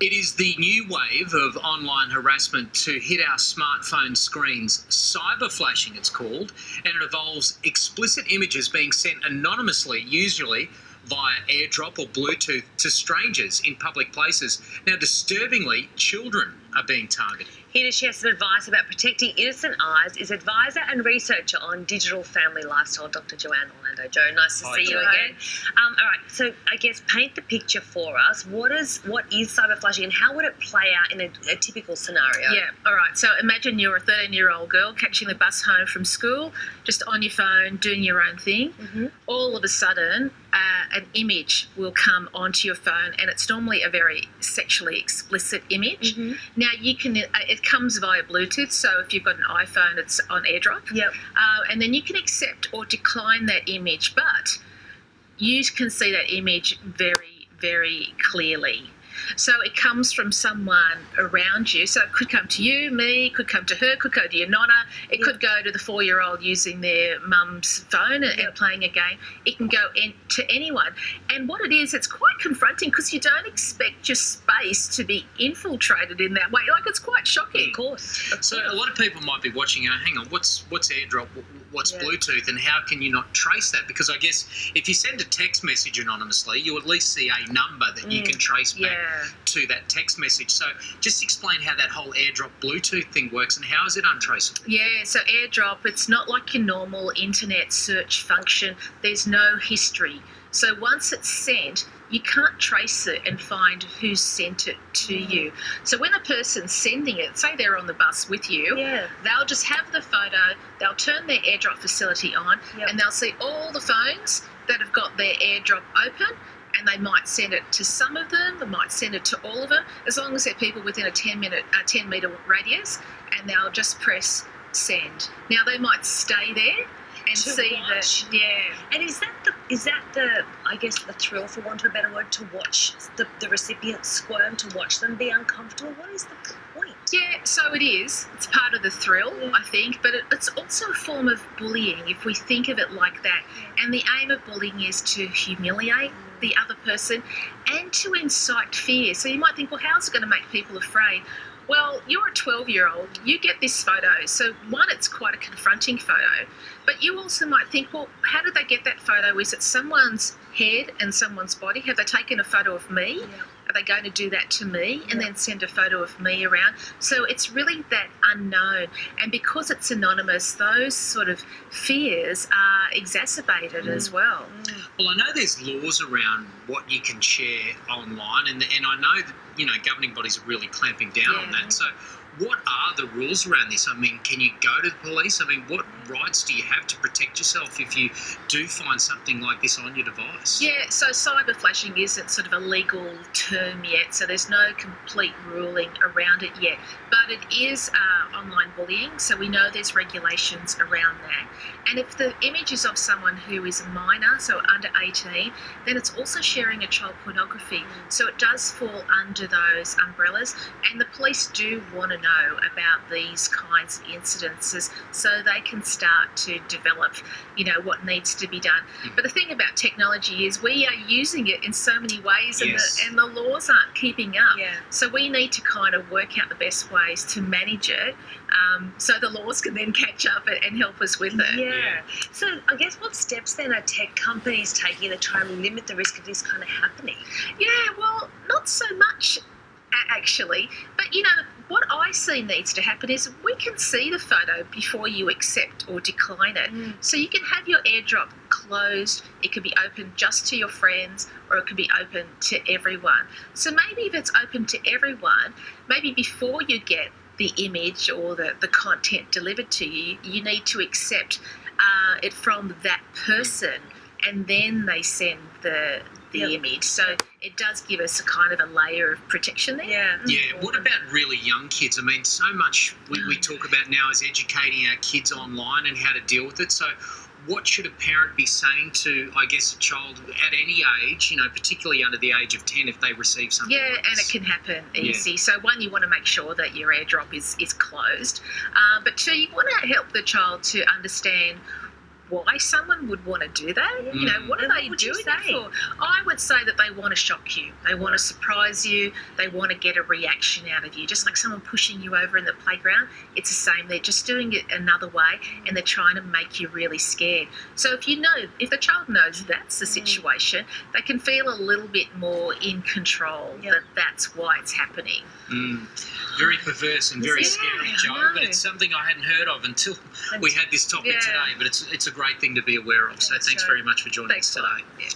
It is the new wave of online harassment to hit our smartphone screens. Cyberflashing, it's called, and it involves explicit images being sent anonymously, usually via Airdrop or Bluetooth, to strangers in public places. Now, disturbingly, children are being targeted. Here to share some advice about protecting innocent eyes is advisor and researcher on digital family lifestyle, Dr. Joanne Orlando. Jo, nice to see you again. All right, so I guess paint the picture for us. What is cyberflashing and how would it play out in a typical scenario? Yeah, all right. So imagine you're a 13-year-old girl catching the bus home from school, just on your phone, doing your own thing. Mm-hmm. All of a sudden, an image will come onto your phone, and it's normally a very sexually explicit image. Mm-hmm. Now, you can it comes via Bluetooth, so if you've got an iPhone, it's on Airdrop. Yep. And then you can accept or decline that image, but you can see that image very, very clearly. So it comes from someone around you. So it could come to you, me, could come to her, could go to your nonna. It could go to the 4-year-old using their mum's phone and playing a game. It can go to anyone. And what it is, it's quite confronting because you don't expect your space to be infiltrated in that way. Like, it's quite shocking. Of course. So a lot of people might be watching, hang on, what's Airdrop, what's Bluetooth, and how can you not trace that? Because I guess if you send a text message anonymously, you at least see a number that you can trace back to that text message. So just explain how that whole Airdrop Bluetooth thing works and how is it untraceable? Yeah, so Airdrop, it's not like your normal internet search function. There's no history. So once it's sent, you can't trace it and find who sent it to you. So when a person's sending it, say they're on the bus with you, they'll just have the photo, they'll turn their Airdrop facility on, and they'll see all the phones that have got their Airdrop open, and they might send it to some of them, they might send it to all of them, as long as they're people within a 10-metre radius, and they'll just press send. Now, they might stay there and see that, And is that the I guess the thrill, for want of a better word, to watch the recipient squirm, to watch them be uncomfortable? What is the point? Yeah, so it is. It's part of the thrill, I think, but it's also a form of bullying if we think of it like that. And the aim of bullying is to humiliate the other person and to incite fear. So you might think, well, how's it going to make people afraid? Well, you're a 12-year-old, you get this photo. So one, it's quite a confronting photo, but you also might think, well, how did they get that photo? Is it someone's head and someone's body? Have they taken a photo of me? Are they going to do that to me and then send a photo of me around? So it's really that unknown. And because it's anonymous, those sort of fears are exacerbated as well. Well, I know there's laws around what you can share online, and I know that, governing bodies are really clamping down on that. So what are the rules around this? I mean, can you go to the police? I mean, what rights do you have to protect yourself if you do find something like this on your device? Yeah, so cyberflashing isn't sort of a legal term yet, so there's no complete ruling around it yet. But it is online bullying, so we know there's regulations around that. And if the image is of someone who is a minor, so under 18, then it's also sharing a child pornography. So it does fall under those umbrellas, and the police do want to know about these kinds of incidences so they can start to develop, what needs to be done. But the thing about technology is we are using it in so many ways, and the laws aren't keeping up. So we need to kind of work out the best ways to manage it, so the laws can then catch up and help us with it. So I guess what steps then are tech companies taking to try and limit the risk of this kind of happening? Yeah, well, not so much actually, but what I see needs to happen is we can see the photo before you accept or decline it. So you can have your Airdrop closed, it could be open just to your friends, or it could be open to everyone. So maybe if it's open to everyone, maybe before you get the image or the content delivered to you, you need to accept it from that person, and then they send the image. So it does give us a kind of a layer of protection there. What about really young kids? I mean, so much we talk about now is educating our kids online and how to deal with it. So what should a parent be saying to, I guess, a child at any age, particularly under the age of 10 if they receive something like this? And it can happen easy. So one, you want to make sure that your Airdrop is closed. But two, you want to help the child to understand why someone would want to do that. You know, what are they doing it for? I would say that they want to shock you. They want to surprise you. They want to get a reaction out of you. Just like someone pushing you over in the playground, it's the same. They're just doing it another way, and they're trying to make you really scared. So if the child knows that's the situation, they can feel a little bit more in control that that's why it's happening. Very perverse and very scary, Jo, but it's something I hadn't heard of until we had this topic today. But it's a great thing to be aware of. So thanks very much for joining us today.